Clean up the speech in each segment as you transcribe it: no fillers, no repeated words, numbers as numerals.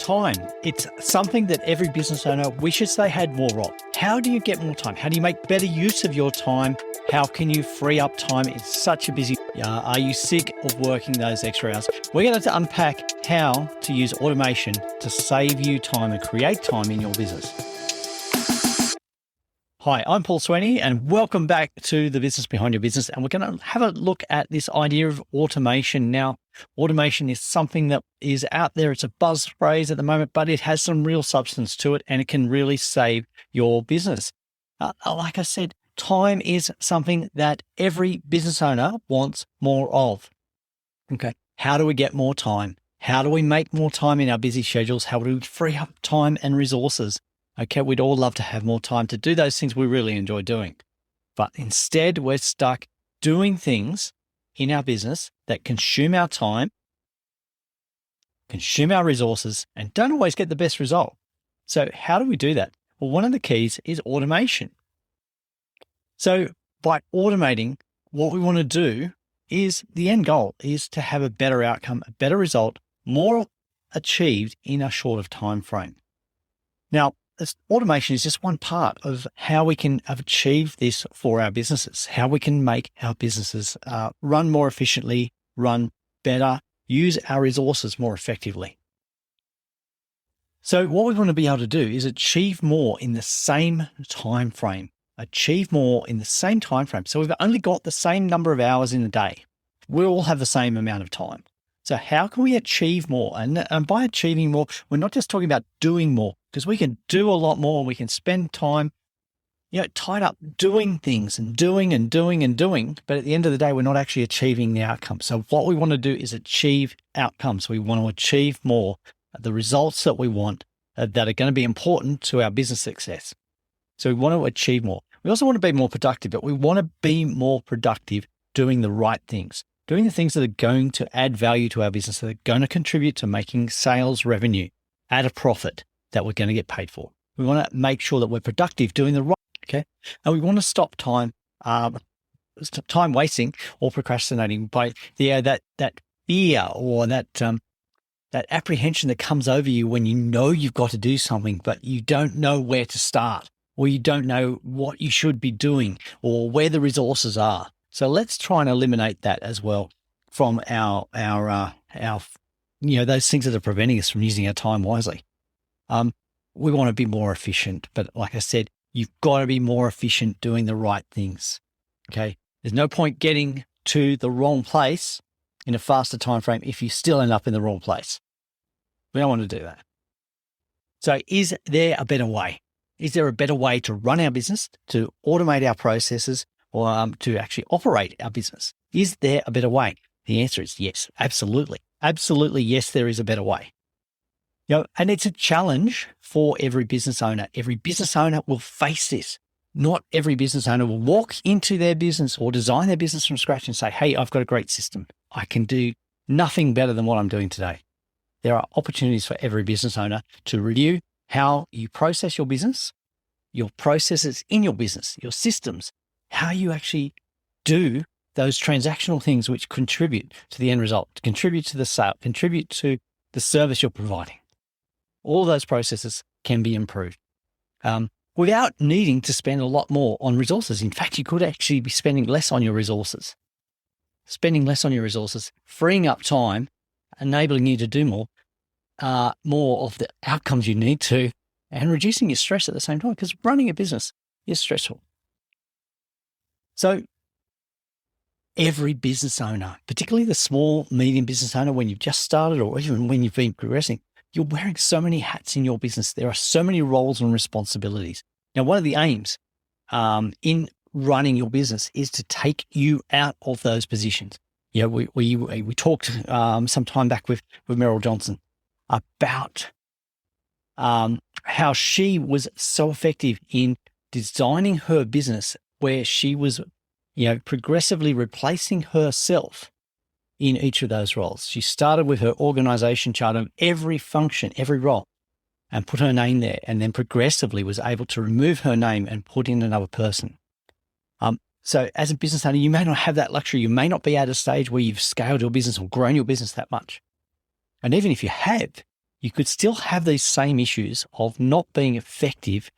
Time. It's something that every business owner wishes they had more of. How do you get more time? How do you make better use of your time? How can you free up time in such a busy? Are you sick of working those extra hours? We're going to unpack how to use automation to save you time and create time in your business. Hi, I'm Paul Sweeney, and welcome back to the Business Behind Your Business. And we're going to have a look at this idea of automation. Now, automation is something that is out there. It's a buzz phrase at the moment, but it has some real substance to it, and it can really save your business. Like I said, time is something that every business owner wants more of. Okay, how do we get more time? How do we make more time in our busy schedules? How do we free up time and resources? Okay, we'd all love to have more time to do those things we really enjoy doing. But instead, we're stuck doing things in our business that consume our time, consume our resources, and don't always get the best result. So how do we do that? Well, one of the keys is automation. So by automating, what we want to do is the end goal is to have a better outcome, a better result, more achieved in a shorter time frame. Now, automation is just one part of how we can achieve this for our businesses, how we can make our businesses run more efficiently, run better, use our resources more effectively. So what we want to be able to do is achieve more in the same time frame, So we've only got the same number of hours in a day. We all have the same amount of time. So how can we achieve more? And by achieving more, we're not just talking about doing more, because we can do a lot more. We can spend time, tied up doing things and doing. But at the end of the day, we're not actually achieving the outcome. So what we want to do is achieve outcomes. We want to achieve more, the results that we want that are going to be important to our business success. So we want to achieve more. We also want to be more productive, but we want to be more productive doing the right things. Doing the things that are going to add value to our business, that are going to contribute to making sales revenue at a profit that we're going to get paid for. We want to make sure that we're productive doing the right, okay? And we want to stop time wasting or procrastinating by that fear or that apprehension that comes over you when you know you've got to do something, but you don't know where to start, or you don't know what you should be doing or where the resources are. So let's try and eliminate that as well from our those things that are preventing us from using our time wisely. We want to be more efficient, but like I said, you've got to be more efficient doing the right things. Okay, there's no point getting to the wrong place in a faster time frame if you still end up in the wrong place. We don't want to do that. So, is there a better way? Is there a better way to run our business, to automate our processes, or to actually operate our business? Is there a better way? The answer is yes, absolutely. Absolutely, yes, there is a better way. And it's a challenge for every business owner. Every business owner will face this. Not every business owner will walk into their business or design their business from scratch and say, hey, I've got a great system. I can do nothing better than what I'm doing today. There are opportunities for every business owner to review how you process your business, your processes in your business, your systems, how you actually do those transactional things which contribute to the end result, contribute to the sale, contribute to the service you're providing. All those processes can be improved without needing to spend a lot more on resources. In fact, you could actually be spending less on your resources. Freeing up time, enabling you to do more of the outcomes you need to, and reducing your stress at the same time, because running a business is stressful. So every business owner, particularly the small, medium business owner, when you've just started or even when you've been progressing, you're wearing so many hats in your business. There are so many roles and responsibilities. Now, one of the aims in running your business is to take you out of those positions. We talked some time back with Meryl Johnson about how she was so effective in designing her business where she was, progressively replacing herself in each of those roles. She started with her organization chart of every function, every role, and put her name there, and then progressively was able to remove her name and put in another person. So as a business owner, you may not have that luxury. You may not be at a stage where you've scaled your business or grown your business that much. And even if you have, you could still have these same issues of not being effective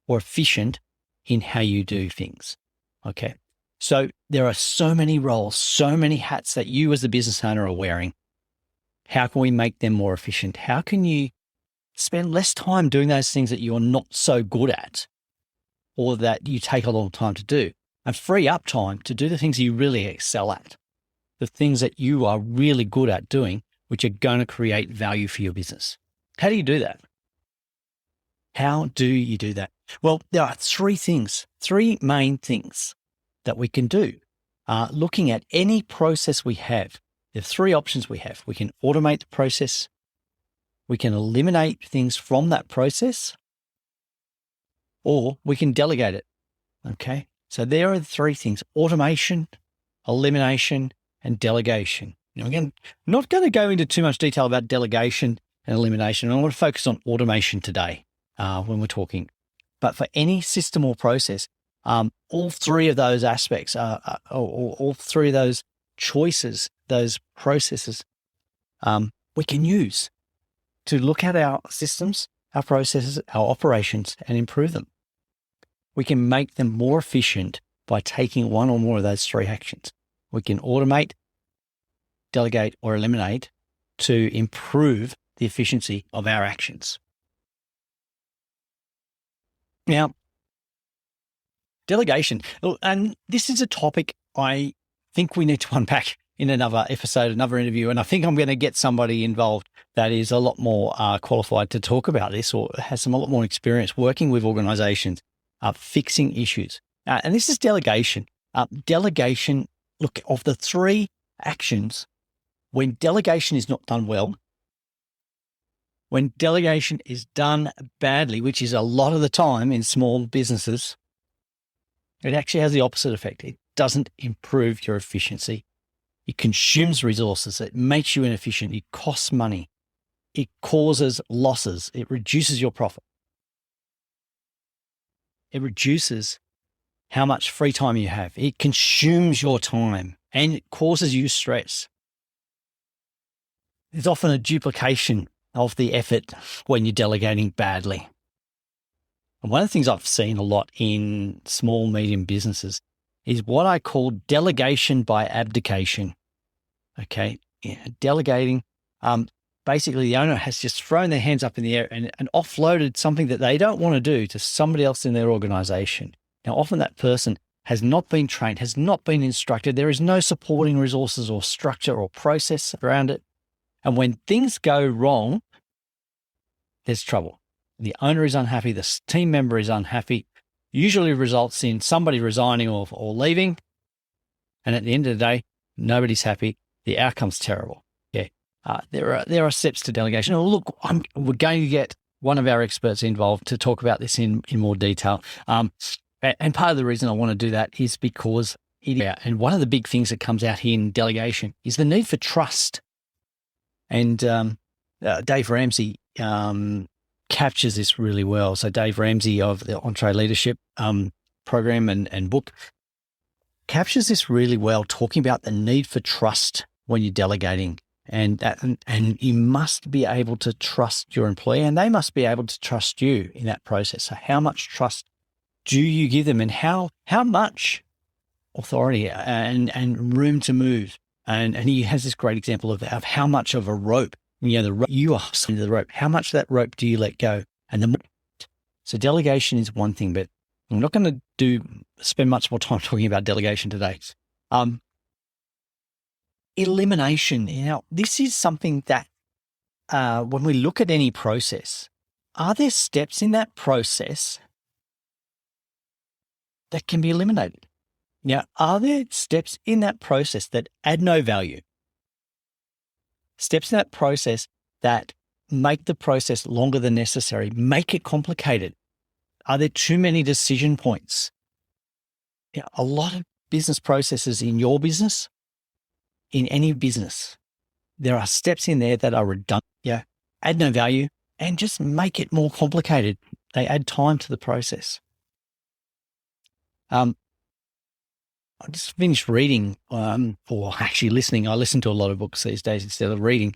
or efficient in how you do things. Okay. So there are so many roles, so many hats that you as the business owner are wearing. How can we make them more efficient? How can you spend less time doing those things that you're not so good at or that you take a long time to do, and free up time to do the things you really excel at, the things that you are really good at doing, which are going to create value for your business? How do you do that? How do you do that? Well, there are three main things that we can do. Looking at any process we have, there are three options we have. We can automate the process, we can eliminate things from that process, or we can delegate it. Okay. So there are the three things: automation, elimination, and delegation. Now, again, I'm not going to go into too much detail about delegation and elimination. I want to focus on automation today when we're talking. But for any system or process, all three of those aspects, all three of those choices, those processes, we can use to look at our systems, our processes, our operations, and improve them. We can make them more efficient by taking one or more of those three actions. We can automate, delegate, or eliminate to improve the efficiency of our actions. Now, delegation, and this is a topic I think we need to unpack in another episode, another interview, and I think I'm going to get somebody involved that is a lot more qualified to talk about this, or has a lot more experience working with organizations, fixing issues. And this is delegation. Delegation, look, of the three actions, when delegation is not done well, when delegation is done badly, which is a lot of the time in small businesses, it actually has the opposite effect. It doesn't improve your efficiency. It consumes resources. It makes you inefficient. It costs money. It causes losses. It reduces your profit. It reduces how much free time you have. It consumes your time and it causes you stress. There's often a duplication of the effort when you're delegating badly. And one of the things I've seen a lot in small, medium businesses is what I call delegation by abdication. Okay, delegating. Basically, the owner has just thrown their hands up in the air and offloaded something that they don't want to do to somebody else in their organization. Now, often that person has not been trained, has not been instructed. There is no supporting resources or structure or process around it. And when things go wrong, there's trouble. The owner is unhappy. The team member is unhappy. Usually results in somebody resigning or leaving. And at the end of the day, nobody's happy. The outcome's terrible. Yeah. There are steps to delegation. Oh, look, we're going to get one of our experts involved to talk about this in more detail. And part of the reason I want to do that is because and one of the big things that comes out here in delegation is the need for trust. And Dave Ramsey captures this really well. So Dave Ramsey of the Entree Leadership program and book captures this really well, talking about the need for trust when you're delegating, and you must be able to trust your employee, and they must be able to trust you in that process. So how much trust do you give them, and how much authority and room to move? And he has this great example of how much of a rope, the rope you are to the rope, how much of that rope do you let go? So delegation is one thing, but I'm not going to spend much more time talking about delegation today. Elimination. This is something that when we look at any process, are there steps in that process that can be eliminated? Now, are there steps in that process that add no value? Steps in that process that make the process longer than necessary, make it complicated? Are there too many decision points? A lot of business processes in your business, in any business, there are steps in there that are redundant, add no value, and just make it more complicated. They add time to the process. I just finished reading, or actually listening. I listen to a lot of books these days instead of reading.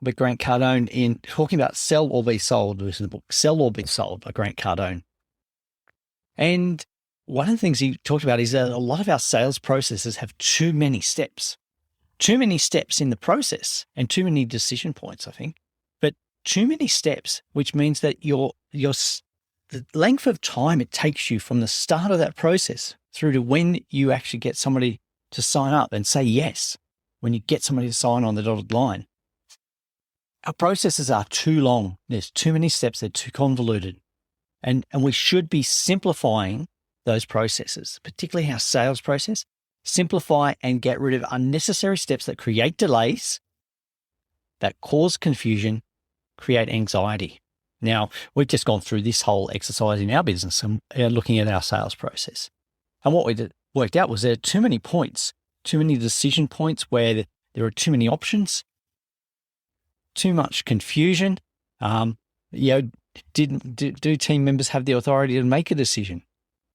by Grant Cardone in talking about Sell or Be Sold. This is the book, Sell or Be Sold by Grant Cardone. And one of the things he talked about is that a lot of our sales processes have too many steps in the process and too many decision points, I think, but too many steps, which means that the length of time it takes you from the start of that process through to when you actually get somebody to sign up and say yes, when you get somebody to sign on the dotted line. Our processes are too long. There's too many steps. They're too convoluted. And we should be simplifying those processes, particularly our sales process. Simplify and get rid of unnecessary steps that create delays, that cause confusion, create anxiety. Now, we've just gone through this whole exercise in our business and looking at our sales process. And what we worked out was there are too many points, too many decision points where there are too many options, too much confusion. Do team members have the authority to make a decision?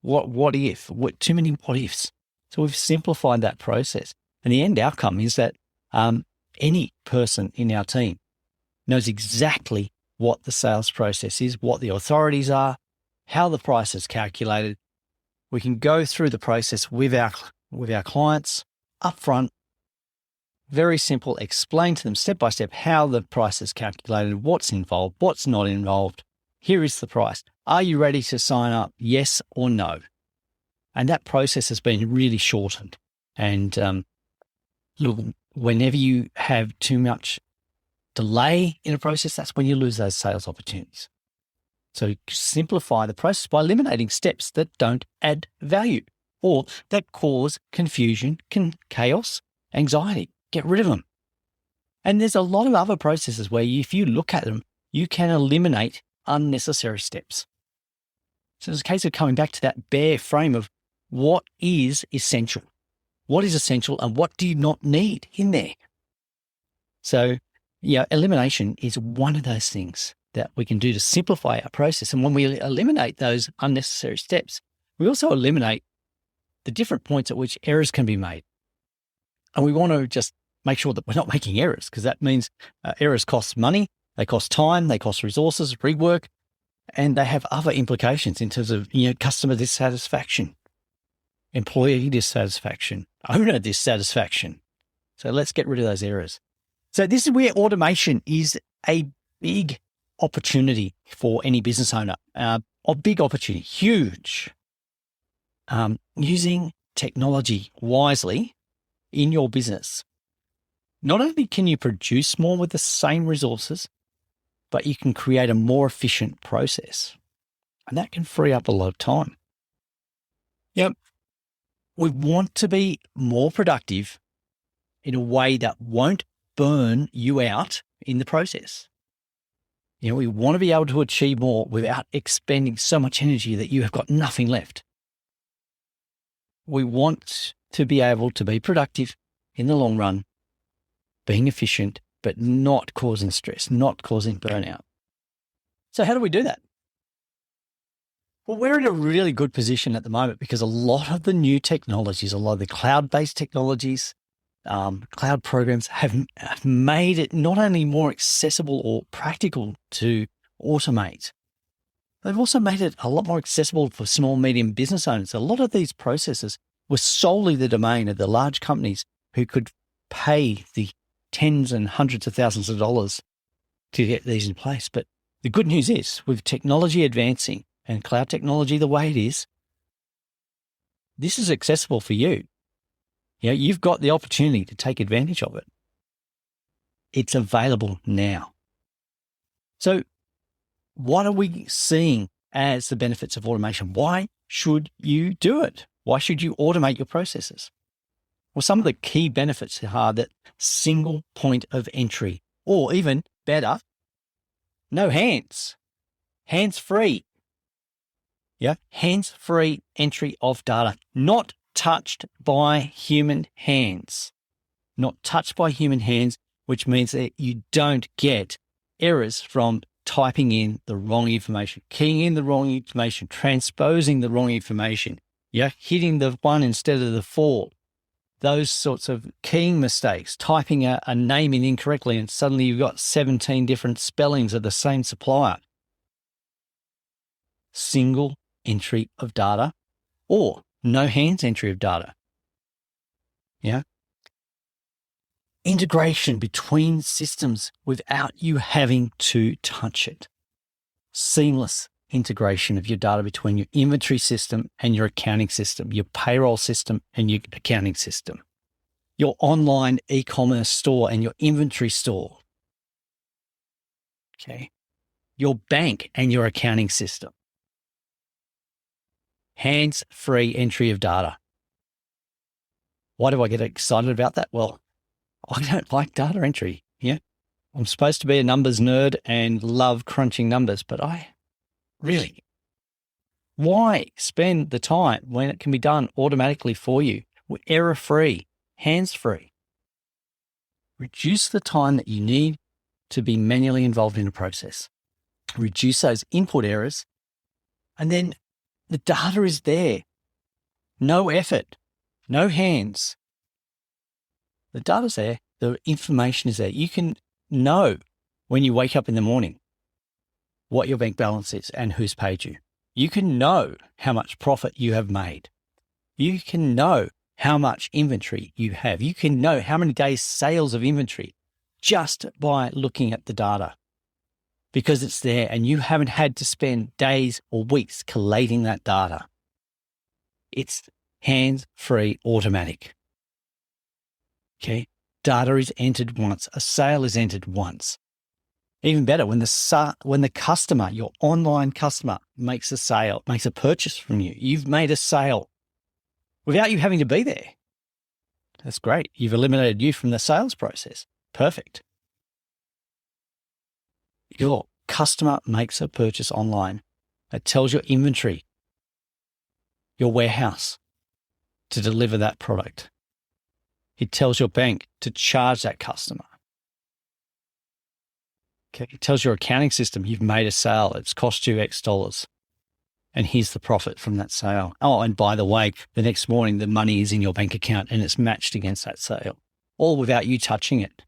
What if? Too many what ifs. So we've simplified that process. And the end outcome is that any person in our team knows exactly what the sales process is, what the authorities are, how the price is calculated. We can go through the process with our clients upfront. Very simple, explain to them step by step how the price is calculated, what's involved, what's not involved. Here is the price. Are you ready to sign up? Yes or no? And that process has been really shortened. And look, whenever you have too much delay in a process, that's when you lose those sales opportunities. So simplify the process by eliminating steps that don't add value or that cause confusion, chaos, anxiety. Get rid of them. And there's a lot of other processes where if you look at them, you can eliminate unnecessary steps. So it's a case of coming back to that bare frame of what is essential. What is essential and what do you not need in there? So, elimination is one of those things that we can do to simplify our process. And when we eliminate those unnecessary steps, we also eliminate the different points at which errors can be made. And we want to just make sure that we're not making errors, because that means errors cost money, they cost time, they cost resources, rework, and they have other implications in terms of customer dissatisfaction, employee dissatisfaction, owner dissatisfaction. So let's get rid of those errors. So this is where automation is a big opportunity for any business owner. A big opportunity, huge. Using technology wisely in your business. Not only can you produce more with the same resources, but you can create a more efficient process. And that can free up a lot of time. We want to be more productive in a way that won't burn you out in the process. We want to be able to achieve more without expending so much energy that you have got nothing left. We want to be able to be productive in the long run, being efficient, but not causing stress, not causing burnout. So how do we do that? Well, we're in a really good position at the moment because a lot of the new technologies, a lot of the cloud-based technologies, cloud programs have made it not only more accessible or practical to automate, they've also made it a lot more accessible for small, medium business owners. A lot of these processes were solely the domain of the large companies who could pay the tens and hundreds of thousands of dollars to get these in place. But the good news is, with technology advancing and cloud technology the way it is, this is accessible for you. You've got the opportunity to take advantage of it. It's available now. So what are we seeing as the benefits of automation? Why should you do it? Why should you automate your processes? Well, some of the key benefits are that single point of entry, or even better, no hands, hands-free. Hands-free entry of data, not touched by human hands. Not touched by human hands, which means that you don't get errors from typing in the wrong information, keying in the wrong information, transposing the wrong information, hitting the 1 instead of the 4. those sorts of keying mistakes, typing a name in incorrectly, and suddenly you've got 17 different spellings of the same supplier. Single entry of data or no hands entry of data. Yeah. Integration between systems without you having to touch it. Seamless integration of your data between your inventory system and your accounting system, your payroll system and your accounting system, your online e-commerce store and your inventory store. Okay. Your bank and your accounting system. Hands-free entry of data. Why do I get excited about that? Well, I don't like data entry. Yeah. I'm supposed to be a numbers nerd and love crunching numbers, but why spend the time when it can be done automatically for you, error-free, hands-free? Reduce the time that you need to be manually involved in a process. Reduce those input errors, and then the data is there. No effort, no hands. The data's there. The information is there. You can know when you wake up in the morning what your bank balance is and who's paid you. You can know how much profit you have made. You can know how much inventory you have. You can know how many days sales of inventory just by looking at the data, because it's there and you haven't had to spend days or weeks collating that data. It's hands-free, automatic. Okay. Data is entered once. A sale is entered once. Even better, when the customer, your online customer, makes a sale, makes a purchase from you, you've made a sale without you having to be there. That's great. You've eliminated you from the sales process. Perfect. Your customer makes a purchase online. It tells your inventory, your warehouse, to deliver that product. It tells your bank to charge that customer. Okay. It tells your accounting system you've made a sale. It's cost you X dollars. And here's the profit from that sale. Oh, and by the way, the next morning, the money is in your bank account and it's matched against that sale, all without you touching it.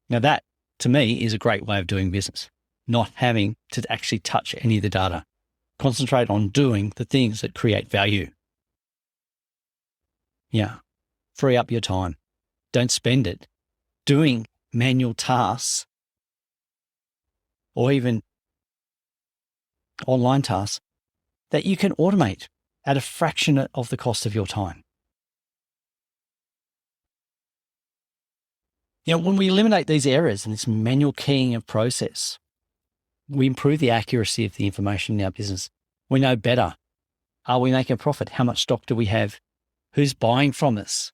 Now that, to me, is a great way of doing business, not having to actually touch any of the data. Concentrate on doing the things that create value. Yeah. Free up your time. Don't spend it doing manual tasks or even online tasks that you can automate at a fraction of the cost of your time. You know, when we eliminate these errors and this manual keying of process, we improve the accuracy of the information in our business. We know better. Are we making a profit? How much stock do we have? Who's buying from us?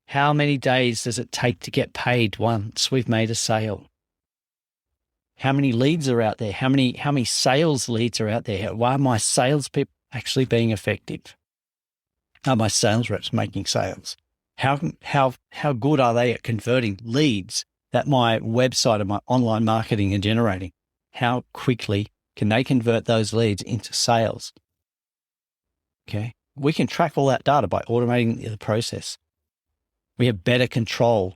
How many days does it take to get paid once we've made a sale? How many leads are out there? How many sales leads are out there? Why are my salespeople actually being effective? Are my sales reps making sales? How good are they at converting leads that my website and my online marketing are generating? How quickly can they convert those leads into sales? Okay. We can track all that data by automating the process. We have better control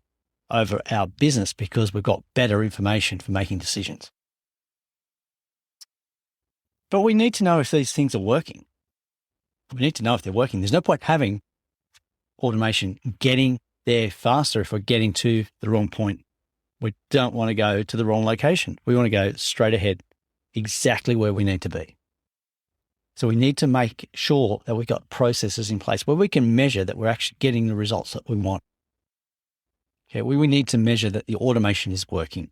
over our business because we've got better information for making decisions. But we need to know if these things are working. We need to know if they're working. There's no point having automation getting there faster if we're getting to the wrong point. We don't want to go to the wrong location. We want to go straight ahead, exactly where we need to be. So we need to make sure that we've got processes in place where we can measure that we're actually getting the results that we want. Okay, we need to measure that the automation is working.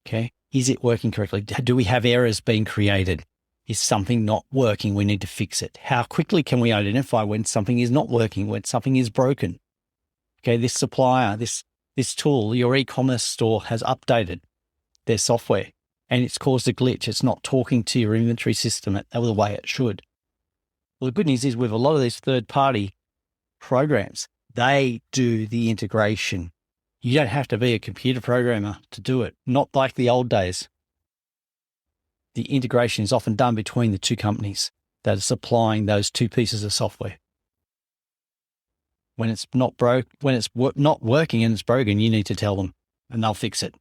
Okay, is it working correctly? Do we have errors being created? Is something not working? We need to fix it. How quickly can we identify when something is not working, when something is broken? Okay, this supplier, this tool, your e-commerce store has updated their software and it's caused a glitch. It's not talking to your inventory system the way it should. Well, the good news is with a lot of these third-party programs, they do the integration. You don't have to be a computer programmer to do it, not like the old days. The integration is often done between the two companies that are supplying those two pieces of software. When it's not not working and it's broken, you need to tell them and they'll fix it.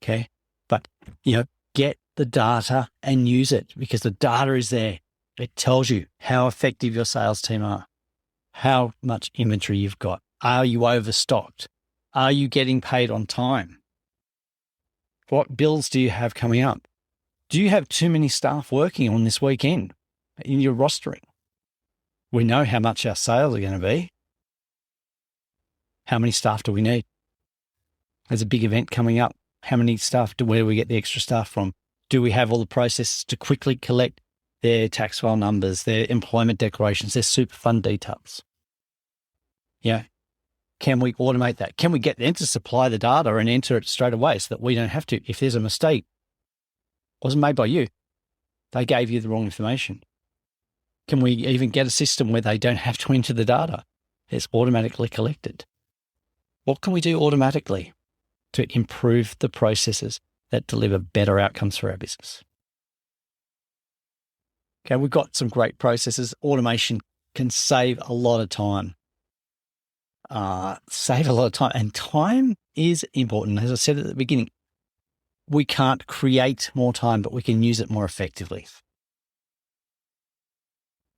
Okay. But, get the data and use it, because the data is there. It tells you how effective your sales team are, how much inventory you've got. Are you overstocked? Are you getting paid on time? What bills do you have coming up? Do you have too many staff working on this weekend in your rostering? We know how much our sales are going to be. How many staff do we need? There's a big event coming up. How many staff where do we get the extra staff from? Do we have all the processes to quickly collect their tax file numbers, their employment declarations, their super fund details? Yeah. Can we automate that? Can we get them to supply the data and enter it straight away so that we don't have to? If there's a mistake, it wasn't made by you. They gave you the wrong information. Can we even get a system where they don't have to enter the data? It's automatically collected. What can we do automatically to improve the processes that deliver better outcomes for our business? Okay, we've got some great processes. Automation can save a lot of time. And time is important. As I said at the beginning, we can't create more time, but we can use it more effectively.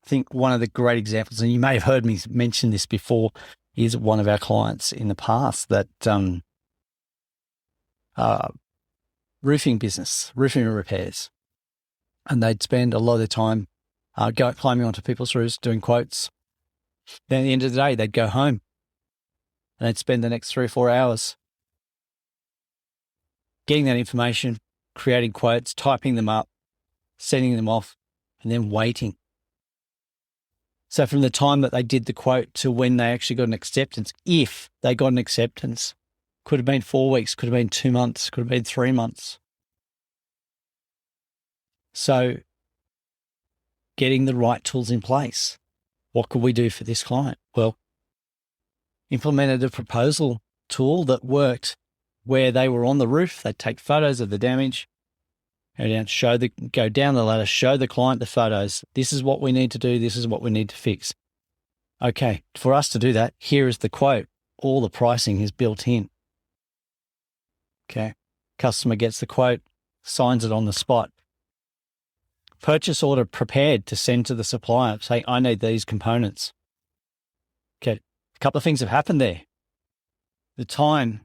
I think one of the great examples, and you may have heard me mention this before, is one of our clients in the past that roofing business, roofing repairs. And they'd spend a lot of their time climbing onto people's roofs, doing quotes. Then at the end of the day, they'd go home and they'd spend the next 3 or 4 hours getting that information, creating quotes, typing them up, sending them off, and then waiting. So from the time that they did the quote to when they actually got an acceptance, if they got an acceptance, could have been 4 weeks, could have been 2 months, could have been 3 months. So getting the right tools in place. What could we do for this client? Well, implemented a proposal tool that worked where they were on the roof. They'd take photos of the damage, go down the ladder, show the client the photos. This is what we need to do. This is what we need to fix. Okay, for us to do that, here is the quote. All the pricing is built in. Okay, customer gets the quote, signs it on the spot. Purchase order prepared to send to the supplier, saying, I need these components. Okay, a couple of things have happened there. The time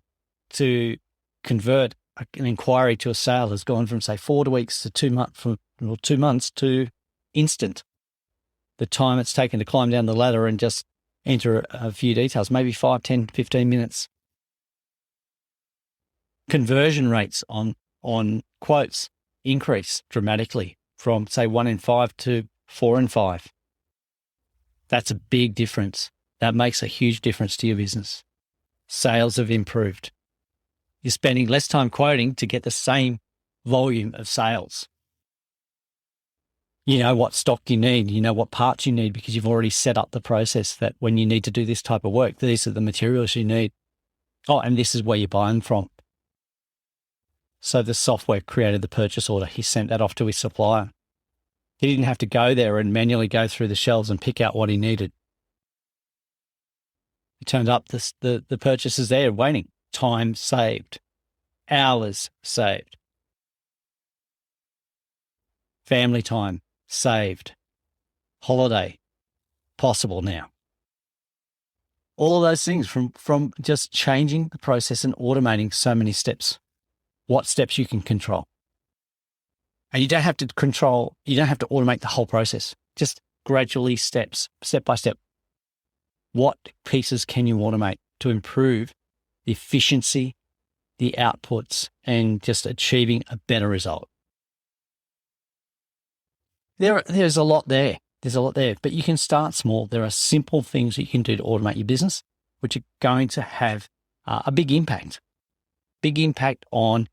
to convert an inquiry to a sale has gone from, say, 4 weeks to 2 months, from 2 months to instant. The time it's taken to climb down the ladder and just enter a few details, maybe 5, 10, 15 minutes. Conversion rates on quotes increase dramatically from, say, 1 in 5 to 4 in 5. That's a big difference. That makes a huge difference to your business. Sales have improved. You're spending less time quoting to get the same volume of sales. You know what stock you need. You know what parts you need because you've already set up the process that when you need to do this type of work, these are the materials you need. Oh, and this is where you buy them from. So the software created the purchase order. He sent that off to his supplier. He didn't have to go there and manually go through the shelves and pick out what he needed. He turned up the purchases there waiting. Time saved. Hours saved. Family time saved. Holiday possible now. All of those things from just changing the process and automating so many steps. What steps you can control. And you don't have to automate the whole process. Just gradually step by step. What pieces can you automate to improve the efficiency, the outputs, and just achieving a better result? There's a lot there. But you can start small. There are simple things that you can do to automate your business, which are going to have a big impact. Big impact on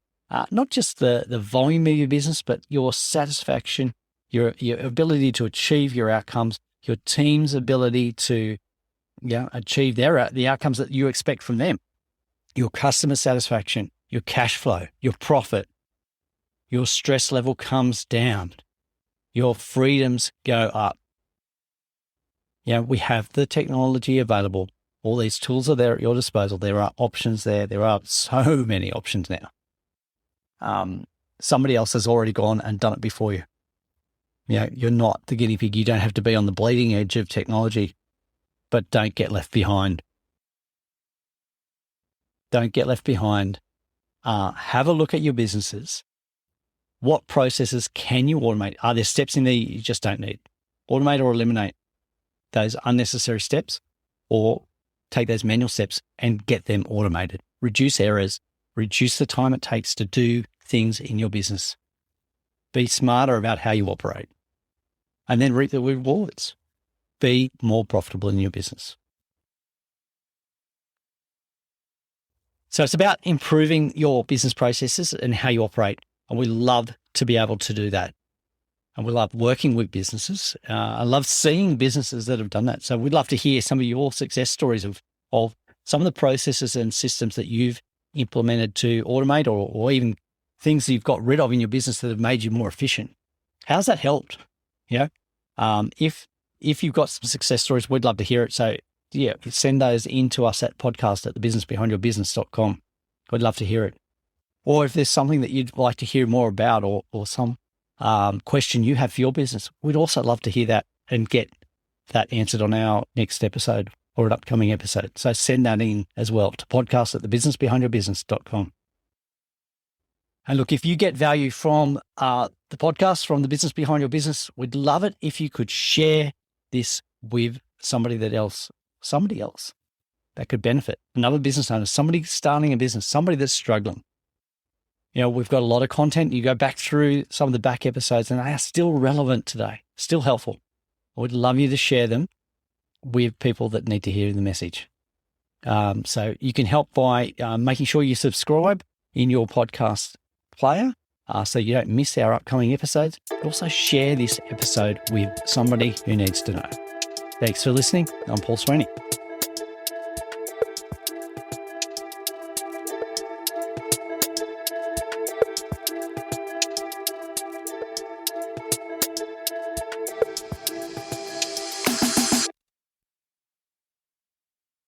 not just the volume of your business, but your satisfaction, your ability to achieve your outcomes, your team's ability to achieve the outcomes that you expect from them, your customer satisfaction, your cash flow, your profit, your stress level comes down, your freedoms go up. We have the technology available. All these tools are there at your disposal. There are options there. There are so many options now. Somebody else has already gone and done it before you. You're not the guinea pig. You don't have to be on the bleeding edge of technology, but don't get left behind. Don't get left behind. Have a look at your businesses. What processes can you automate? Are there steps in there you just don't need? Automate or eliminate those unnecessary steps, or take those manual steps and get them automated. Reduce errors, reduce the time it takes to do things in your business. Be smarter about how you operate, and then reap the rewards. Be more profitable in your business. So it's about improving your business processes and how you operate. And we love to be able to do that. And we love working with businesses. I love seeing businesses that have done that. So we'd love to hear some of your success stories of some of the processes and systems that you've implemented to automate, or even things that you've got rid of in your business that have made you more efficient. How's that helped? If you've got some success stories, we'd love to hear it. So send those in to us at podcast@thebusinessbehindyourbusiness.com. We'd love to hear it. Or if there's something that you'd like to hear more about, or some question you have for your business, we'd also love to hear that and get that answered on our next episode or an upcoming episode. So send that in as well to podcast@thebusinessbehindyourbusiness.com. And look, if you get value from the podcast, from the business behind your business, we'd love it if you could share this with somebody else that could benefit. Another business owner, somebody starting a business, somebody that's struggling. We've got a lot of content. You go back through some of the back episodes and they are still relevant today, still helpful. I would love you to share them with people that need to hear the message. So you can help by making sure you subscribe in your podcast player so you don't miss our upcoming episodes. Also share this episode with somebody who needs to know. Thanks for listening. I'm Paul Sweeney.